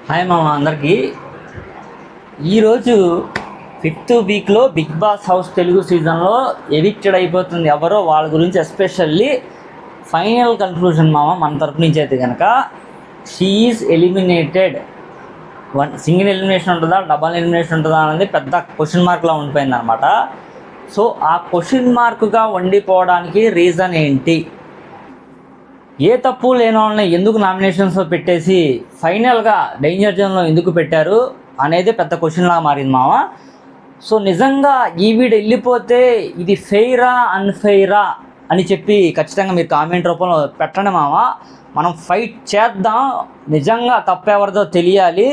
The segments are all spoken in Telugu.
హాయ్ మామ అందరికీ. ఈరోజు 5th వీక్లో బిగ్ బాస్ హౌస్ తెలుగు సీజన్లో ఎవిక్టెడ్ అయిపోతుంది ఎవరో వాళ్ళ గురించి ఎస్పెషల్లీ ఫైనల్ కన్క్లూజన్ మామ మన తరపు నుంచి అయితే కనుక she is eliminated. Single elimination ఉంటుందా డబల్ ఎలిమినేషన్ ఉంటుందా అనేది పెద్ద క్వశ్చన్ మార్క్లా ఉండిపోయింది అనమాట. సో ఆ క్వశ్చన్ మార్క్గా వండిపోవడానికి రీజన్ ఏంటి, ఏ తప్పు లేని వాళ్ళని ఎందుకు నామినేషన్స్లో పెట్టేసి ఫైనల్గా డేంజర్ జోన్లో ఎందుకు పెట్టారు అనేది పెద్ద క్వశ్చన్లా మారింది మామ. సో నిజంగా ఈ వీడు వెళ్ళిపోతే ఇది ఫెయిరా అన్ఫెయిరా అని చెప్పి ఖచ్చితంగా మీరు కామెంట్ రూపంలో పెట్టండి మామ. మనం ఫైట్ చేద్దాం, నిజంగా తప్పెవరిదో తెలియాలి.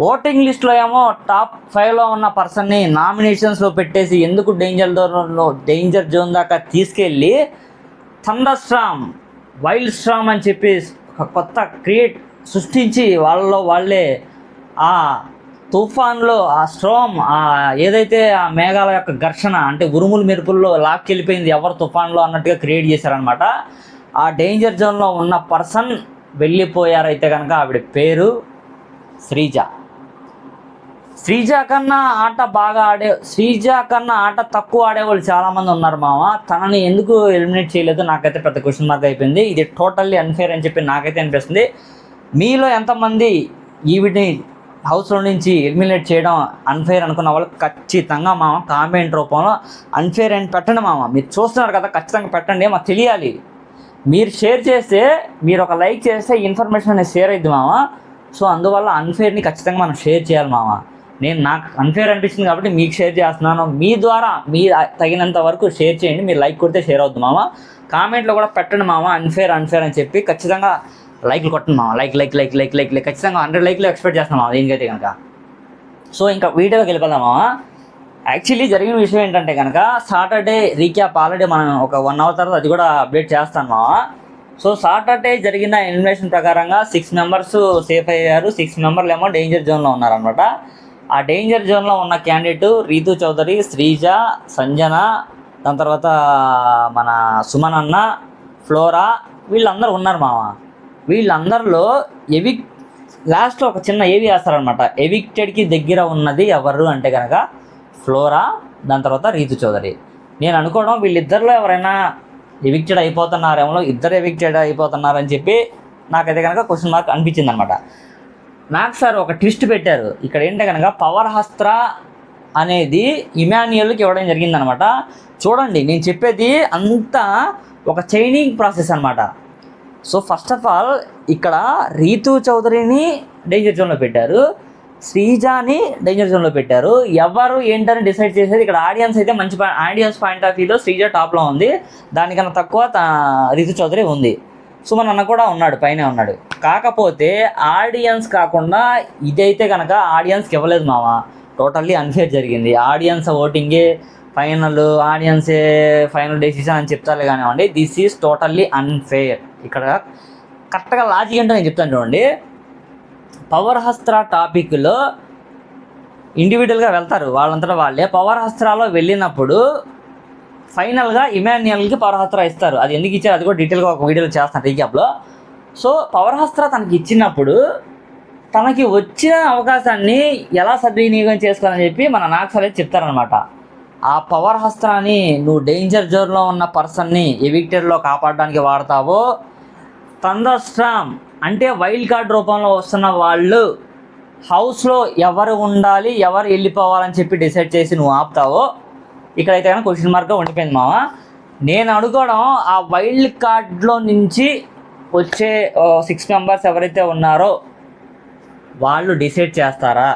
ఓటింగ్ లిస్ట్లో ఏమో టాప్ 5లో ఉన్న పర్సన్ని నామినేషన్స్లో పెట్టేసి ఎందుకు డేంజర్ జోన్ దాకా తీసుకెళ్ళి థండర్ స్టార్మ్, వైల్డ్ స్టార్మ్ అని చెప్పి ఒక కొత్త సృష్టించి వాళ్ళే ఆ తుఫాన్లో ఆ స్ట్రామ్ ఏదైతే ఆ మేఘాల యొక్క ఘర్షణ అంటే ఉరుములు మెరుపుల్లో లాక్కెళ్ళిపోయింది ఎవరు తుఫాన్లో అన్నట్టుగా క్రియేట్ చేశారనమాట. ఆ డేంజర్ జోన్లో ఉన్న పర్సన్ వెళ్ళిపోయారైతే కనుక ఆవిడ పేరు శ్రీజ. శ్రీజ కన్నా ఆట తక్కువ ఆడేవాళ్ళు చాలామంది ఉన్నారు మామ. తనని ఎందుకు ఎలిమినేట్ చేయలేదు నాకైతే పెద్ద క్వశ్చన్ మార్క్ అయిపోయింది. ఇది టోటల్లీ అన్ఫేర్ అని చెప్పి నాకైతే అనిపిస్తుంది. మీలో ఎంతమంది ఈవిడిని హౌస్లో నుంచి ఎలిమినేట్ చేయడం అన్ఫేర్ అనుకున్న వాళ్ళు ఖచ్చితంగా మామ కామెంట్ రూపంలో అన్ఫేర్ అని పెట్టండి మామ. మీరు చూస్తున్నారు కదా, ఖచ్చితంగా పెట్టండి, మాకు తెలియాలి. మీరు షేర్ చేస్తే, మీరు ఒక లైక్ చేస్తే ఇన్ఫర్మేషన్ అనేది షేర్ అయింది మామ. సో అందువల్ల అన్ఫేర్ని ఖచ్చితంగా మనం షేర్ చేయాలి మామ. నాకు అన్ఫేర్ అనిపిస్తుంది కాబట్టి మీకు షేర్ చేస్తున్నాను. మీ ద్వారా మీరు తగినంత వరకు షేర్ చేయండి. మీరు లైక్ కొడితే షేర్ అవుతుంది మామ. కామెంట్లో కూడా పెట్టండి మామ అన్ఫేర్ అని చెప్పి ఖచ్చితంగా లైక్లు కొట్టండి మామ. లైక్ ఖచ్చితంగా 100 లైక్లు ఎక్స్పెక్ట్ చేస్తున్నాం మామ దీనికైతే కనుక. సో ఇంకా వీడియోకి వెళ్ళిపోదాం మామ. యాక్చువల్లీ జరిగిన విషయం ఏంటంటే కనుక సాటర్డే రీక్యాప్ ఆల్రెడీ మనం ఒక 1 అవర్ తర్వాత అది కూడా అప్డేట్ చేస్తాను మామ. సో సాటర్డే జరిగిన ఎలిమినేషన్ ప్రకారంగా 6 మెంబర్స్ సేఫ్ అయ్యారు, 6 మెంబర్లు ఏమో డేంజర్ జోన్లో ఉన్నారనమాట. ఆ డేంజర్ జోన్లో ఉన్న క్యాండిడేట్ రీతు చౌదరి, శ్రీజ, సంజన, దాని తర్వాత మన సుమన్ అన్న, ఫ్లోరా, వీళ్ళందరూ ఉన్నారు మామ. వీళ్ళందరిలో లాస్ట్లో ఒక చిన్న ఏవి వేస్తారనమాట. ఎవిక్టెడ్కి దగ్గర ఉన్నది ఎవరు అంటే కనుక ఫ్లోరా, దాని తర్వాత రీతు చౌదరి. నేను అనుకోవడం వీళ్ళిద్దరిలో ఎవరైనా ఎవిక్టెడ్ అయిపోతున్నారేమో, ఇద్దరు ఎవిక్టెడ్ అయిపోతున్నారని చెప్పి నాకైతే కనుక క్వశ్చన్ మార్క్ అనిపించింది అనమాట. నాకు సార్ ఒక ట్విస్ట్ పెట్టారు ఇక్కడ. ఏంటంటే కనుక పవర్ హస్త్ర అనేది ఇమాన్యుయల్కి ఇవ్వడం జరిగిందనమాట. చూడండి నేను చెప్పేది అంతా ఒక చైనింగ్ ప్రాసెస్ అనమాట. సో ఫస్ట్ ఆఫ్ ఆల్ ఇక్కడ రీతు చౌదరిని డేంజర్ జోన్లో పెట్టారు, శ్రీజాని డేంజర్ జోన్లో పెట్టారు. ఎవరు ఏంటని డిసైడ్ చేసేది ఇక్కడ ఆడియన్స్ అయితే ఆడియన్స్ పాయింట్ ఆఫ్ వ్యూలో శ్రీజ టాప్లో ఉంది, దానికన్నా తక్కువ రీతు చౌదరి ఉంది. సుమన్ అన్న కూడా ఉన్నాడు, పైనే ఉన్నాడు. కాకపోతే ఆడియన్స్ కాకుండా ఇదైతే కనుక ఆడియన్స్కి ఇవ్వలేదు మామ. టోటల్లీ అన్ఫేర్ జరిగింది. ఆడియన్స్ ఓటింగే ఫైనల్, ఆడియన్సే ఫైనల్ డెసిషన్ అని చెప్తారు కానివ్వండి. This is totally unfair. ఇక్కడ కరెక్ట్గా లాజిక్ ఏంటో నేను చెప్తాను చూడండి. పవర్ హస్త్ర టాపిక్లో ఇండివిజువల్గా వెళ్తారు వాళ్ళంతటా వాళ్ళే. పవర్ హస్త్రాలో వెళ్ళినప్పుడు ఫైనల్గా ఇమాన్యుయల్కి పవర్ హస్త్ర ఇస్తారు. అది ఎందుకు ఇచ్చారు అది కూడా డీటెయిల్గా ఒక వీడియోలో చేస్తాను రీక్యాప్లో. సో పవర్ హస్త్ర తనకి ఇచ్చినప్పుడు తనకి వచ్చిన అవకాశాన్ని ఎలా సద్వినియోగం చేసుకోవాలని చెప్పి మన నాగ్ అయితే చెప్తారనమాట. ఆ పవర్ హస్త్రాన్ని నువ్వు డేంజర్ జోన్లో ఉన్న పర్సన్ని ఎవిక్టెడ్లో కాపాడడానికి వాడతావో, థండర్ స్టార్మ్ అంటే వైల్డ్ కార్డ్ రూపంలో వస్తున్న వాళ్ళు హౌస్లో ఎవరు ఉండాలి, ఎవరు వెళ్ళిపోవాలని చెప్పి డిసైడ్ చేసి నువ్వు ఆపుతావో, ఇక్కడైతే కానీ క్వశ్చన్ మార్క్గా ఉండిపోయింది మామ. నేను అనుకోవడం ఆ వైల్డ్ కార్డ్లో నుంచి వచ్చే 6 మెంబర్స్ ఎవరైతే ఉన్నారో వాళ్ళు డిసైడ్ చేస్తారా.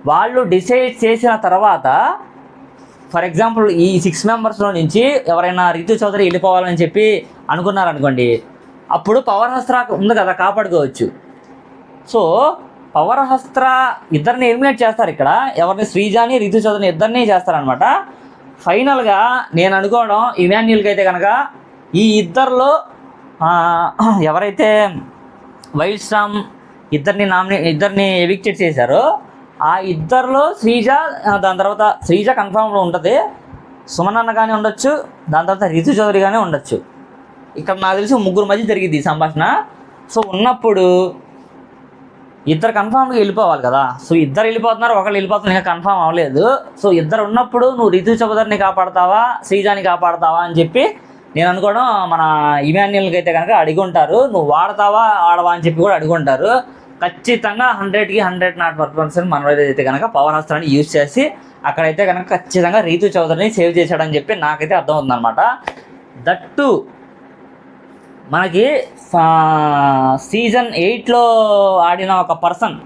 వాళ్ళు డిసైడ్ చేసిన తర్వాత ఫర్ ఎగ్జాంపుల్ ఈ 6 మెంబర్స్లో నుంచి ఎవరైనా రీతు చౌదరి వెళ్ళిపోవాలని చెప్పి అనుకున్నారనుకోండి, అప్పుడు పవర్ హస్త్ర ఉంది కదా కాపాడుకోవచ్చు. సో పవర్ హస్త్ర ఇద్దరిని ఎలిమినేట్ చేస్తారు ఇక్కడ. ఎవరిని శ్రీజాని రీతు చౌదరిని ఇద్దరిని చేస్తారనమాట. ఫైనల్గా నేను అనుకోవడం ఇమాన్యుయల్కి అయితే కనుక ఈ ఇద్దరిలో ఎవరైతే వైల్డ్ స్టార్మ్ ఇద్దరిని ఎవిక్టెడ్ చేశారో ఆ ఇద్దరిలో శ్రీజ, దాని తర్వాత శ్రీజ కన్ఫామ్లో ఉంటుంది, సుమన్ అన్న కానీ ఉండొచ్చు, దాని తర్వాత రీతు చౌదరి కానీ ఉండొచ్చు. ఇక్కడ నాకు తెలిసి 3 మధ్య జరిగింది ఈ సంభాషణ. సో ఉన్నప్పుడు ఇద్దరు కన్ఫామ్గా వెళ్ళిపోవాలి కదా. సో ఇద్దరు వెళ్ళిపోతున్నారు, ఒకళ్ళు వెళ్ళిపోతున్నారు, ఇంకా కన్ఫామ్ అవ్వలేదు. సో ఇద్దరు ఉన్నప్పుడు నువ్వు రితు చౌదరిని కాపాడతావా శ్రీజాని కాపాడతావా అని చెప్పి నేను అనుకోవడం. మన ఇమాన్యుయల్కి అయితే కనుక అడిగి ఉంటారు, నువ్వు వాడతావా ఆడవా అని చెప్పి కూడా అడిగి ఉంటారు. ఖచ్చితంగా 100కి 100% మనోజ్ అయితే కనుక పవర్ అస్త్రాన్ని యూజ్ చేసి అక్కడైతే కనుక ఖచ్చితంగా రీతు చౌదరిని సేవ్ చేశాడని చెప్పి నాకైతే అర్థమవుతుంది అనమాట. దట్టు మనకి సీజన్ 8లో ఆడిన ఒక పర్సన్,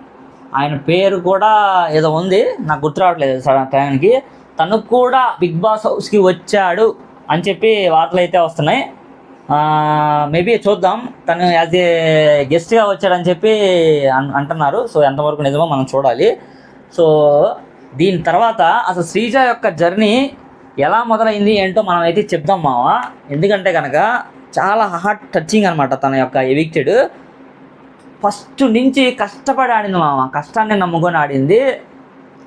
ఆయన పేరు కూడా ఏదో ఉంది, నాకు గుర్తు రావట్లేదు టైంకి, తను కూడా బిగ్ బాస్ హౌస్కి వచ్చాడు అని చెప్పి వార్తలు అయితే వస్తున్నాయి. మేబీ చూద్దాం, తను యాజ్ ఏ గెస్ట్గా వచ్చాడని చెప్పి అంటున్నారు. సో ఎంతవరకు నిజమో మనం చూడాలి. సో దీని తర్వాత అసలు శ్రీజ యొక్క జర్నీ ఎలా మొదలైంది ఏంటో మనం అయితే చెప్దాం మామ. ఎందుకంటే కనుక చాలా హార్ట్ టచింగ్ అనమాట. తన యొక్క ఎవిక్టెడ్ ఫస్ట్ నుంచి కష్టపడి ఆడింది మామ, కష్టాన్ని నమ్ముకొని ఆడింది.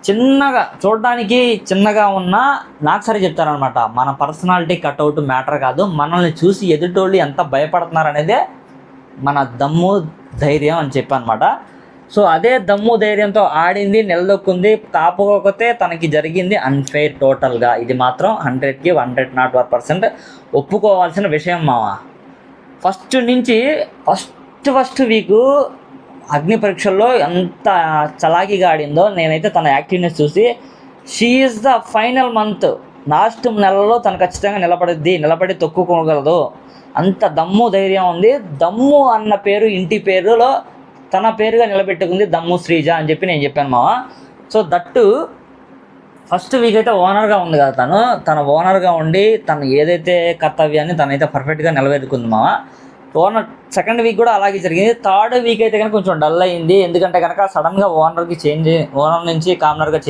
చిన్నగా చూడడానికి చిన్నగా ఉన్నా నాకు సరే చెప్తారనమాట, మన పర్సనాలిటీ కట్అవుట్ మ్యాటర్ కాదు, మనల్ని చూసి ఎదుటోళ్ళు ఎంత భయపడుతున్నారు అనేదే మన దమ్ము ధైర్యం అని చెప్పి అనమాట. సో అదే దమ్ము ధైర్యంతో ఆడింది, నిలదొక్కుంది. కాకపోతే తనకి జరిగింది అన్ఫెయిర్ టోటల్గా. ఇది మాత్రం 100కి 100% ఒప్పుకోవాల్సిన విషయం మామ. ఫస్ట్ నుంచి ఫస్ట్ వీకు అగ్ని పరీక్షల్లో ఎంత చలాకీగా ఆడిందో నేనైతే తన యాక్టివ్నెస్ చూసి, she is the final month, last నెలలో తను ఖచ్చితంగా నిలబడి తొక్కుకోగలదు, అంత దమ్ము ధైర్యం ఉంది. దమ్ము అన్న పేరు ఇంటి పేరులో తన పేరుగా నిలబెట్టుకుంది, దమ్ము శ్రీజ అని చెప్పి నేను చెప్పాను మామ. సో దట్టు ఫస్ట్ వీక్ అయితే ఓనర్గా ఉంది కదా, తన ఓనర్గా ఉండి తను ఏదైతే కర్తవ్యాన్ని తనైతే పర్ఫెక్ట్గా నిలబెట్టుకుంది మామ. ఓనర్ సెకండ్ వీక్ కూడా అలాగే జరిగింది. థర్డ్ వీక్ అయితే కనుక కొంచెం డల్ అయింది. ఎందుకంటే కనుక సడన్గా ఓనర్ నుంచి కామనర్గా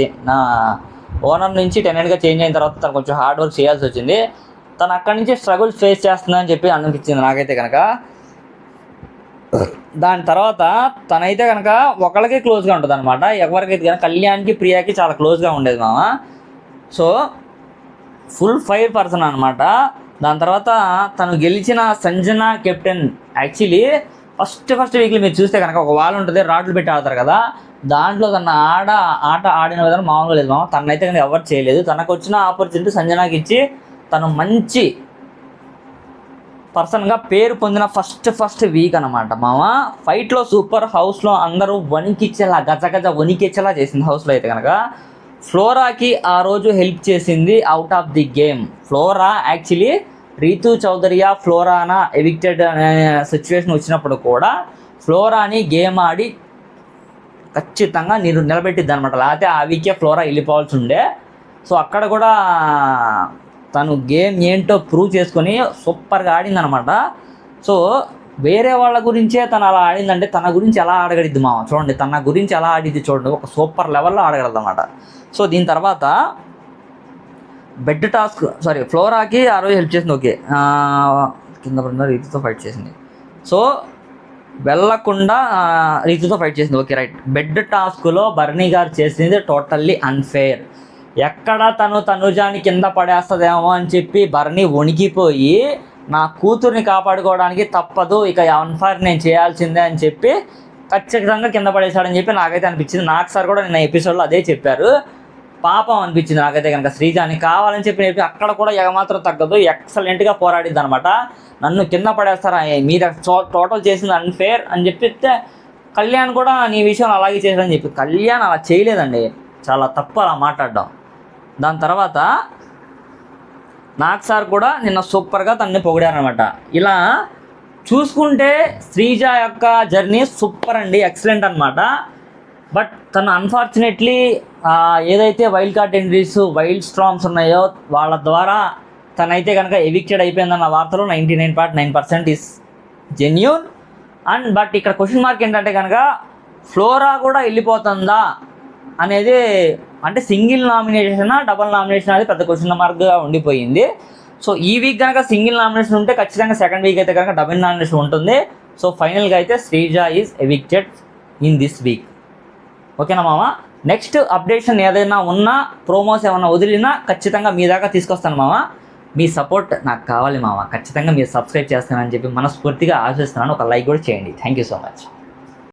ఓనర్ నుంచి టెనెంట్గా చేంజ్ అయిన తర్వాత తను కొంచెం హార్డ్ వర్క్ చేయాల్సి వచ్చింది. తను అక్కడి నుంచి స్ట్రగుల్ ఫేస్ చేస్తుందని చెప్పి అనిపించింది నాకైతే కనుక. దాని తర్వాత తనైతే కనుక ఒకళ్ళకే క్లోజ్గా ఉంటుంది అనమాట, ఎవరికైతే కనుక కళ్యాణ్కి ప్రియాకి చాలా క్లోజ్గా ఉండేది మామ. సో ఫుల్ ఫైర్ పర్సన్ అనమాట. దాని తర్వాత తను గెలిచిన సంజన కెప్టెన్. యాక్చువల్లీ ఫస్ట్ వీక్లో మీరు చూస్తే కనుక ఒక వాల్ ఉంటుంది, రాడ్లు పెట్టి ఆడతారు కదా, దాంట్లో తన ఆట ఆడిన విధానం మామూలుగా లేదు మామ. తనైతే కనుక ఎవరు చేయలేదు. తనకు వచ్చిన ఆపర్చునిటీ సంజనాకి ఇచ్చి తను మంచి పర్సన్గా పేరు పొందిన ఫస్ట్ వీక్ అనమాట మామ. ఫైట్లో సూపర్, హౌస్లో అందరూ వణికిచ్చేలా గజ వణికిచ్చేలా చేసింది హౌస్లో అయితే కనుక. ఫ్లోరాకి ఆ రోజు హెల్ప్ చేసింది out of the game. Flora actually Ritu చౌదరియా ఫ్లోరానా ఎవిక్టెడ్ అనే సిచ్యువేషన్ వచ్చినప్పుడు కూడా ఫ్లోరాని గేమ్ ఆడి ఖచ్చితంగా నిలబెట్టిద్ది అనమాట. లేకపోతే ఆ వీకే ఫ్లోరా వెళ్ళిపోవాల్సి ఉండే. సో అక్కడ కూడా తను గేమ్ ఏంటో ప్రూవ్ చేసుకొని సూపర్గా ఆడిందనమాట. సో వేరే వాళ్ళ గురించే తను అలా ఆడిందంటే తన గురించి ఎలా ఆడగడిద్ది మామ. చూడండి తన గురించి ఎలా ఆడిద్ది చూడండి, ఒక సూపర్ లెవెల్లో ఆడగలదు అనమాట. సో దీని తర్వాత బెడ్ టాస్క్ ఫ్లోరాకి ఆ రోజు హెల్ప్ చేసింది, ఓకే, కింద పడిన రీతితో ఫైట్ చేసింది. సో వెళ్ళకుండా రీతితో ఫైట్ చేసింది, ఓకే రైట్. బెడ్ టాస్క్లో బర్నీ గారు చేసింది టోటల్లీ అన్ఫేర్. ఎక్కడ తనుజాని కింద పడేస్తుందేమో అని చెప్పి బర్నీ వణికిపోయి నా కూతుర్ని కాపాడుకోవడానికి తప్పదు, ఇక అన్ఫేర్ నేను చేయాల్సిందే అని చెప్పి ఖచ్చితంగా కింద పడేశాడని చెప్పి నాకైతే అనిపించింది. నాకు సార్ కూడా నిన్న ఎపిసోడ్లో అదే చెప్పారు. పాపం అనిపించింది నాకైతే కనుక శ్రీజాని కావాలని చెప్పి అక్కడ కూడా ఏమాత్రం తగ్గదు, ఎక్సలెంట్గా పోరాడిద్ది అనమాట. నన్ను కింద పడేస్తారా, మీద టోటల్ చేసింది అన్ఫేర్ అని చెప్పితే కళ్యాణ్ కూడా నీ విషయం అలాగే చేశాడని చెప్పి. కళ్యాణ్ అలా చేయలేదండి, చాలా తప్పు అలా మాట్లాడడం. దాని తర్వాత నాకు సార్ కూడా నిన్న సూపర్గా తనని పొగిడారనమాట. ఇలా చూసుకుంటే శ్రీజ యొక్క జర్నీ సూపర్ అండి, ఎక్సలెంట్ అనమాట. బట్ తను అన్ఫార్చునేట్లీ ఏదైతే wild card entries wild storms ఉన్నాయో వాళ్ళ ద్వారా తనైతే కనుక ఎవిక్టెడ్ అయిపోయిందన్న వార్తలు 99.9% ఈస్ జెన్యూన్. అండ్ బట్ ఇక్కడ క్వశ్చన్ మార్క్ ఏంటంటే కనుక ఫ్లోరా కూడా వెళ్ళిపోతుందా అనేది, అంటే సింగిల్ నామినేషనా డబల్ నామినేషన్ అనేది పెద్ద క్వశ్చన్ మార్క్గా ఉండిపోయింది. సో ఈ వీక్ కనుక సింగిల్ నామినేషన్ ఉంటే ఖచ్చితంగా సెకండ్ వీక్ అయితే కనుక డబుల్ నామినేషన్ ఉంటుంది. సో ఫైనల్గా అయితే Sreeja is evicted in this week. ఓకేనా మామ. నెక్స్ట్ అప్డేషన్ ఏదైనా ఉన్నా, ప్రోమోస్ ఏమైనా వదిలినా ఖచ్చితంగా మీ దాకా తీసుకొస్తాను మామ. మీ సపోర్ట్ నాకు కావాలి మామ. ఖచ్చితంగా మీరు సబ్స్క్రైబ్ చేస్తానని చెప్పి మనస్ఫూర్తిగా ఆశిస్తున్నాను. ఒక లైక్ కూడా చేయండి. Thank you so much.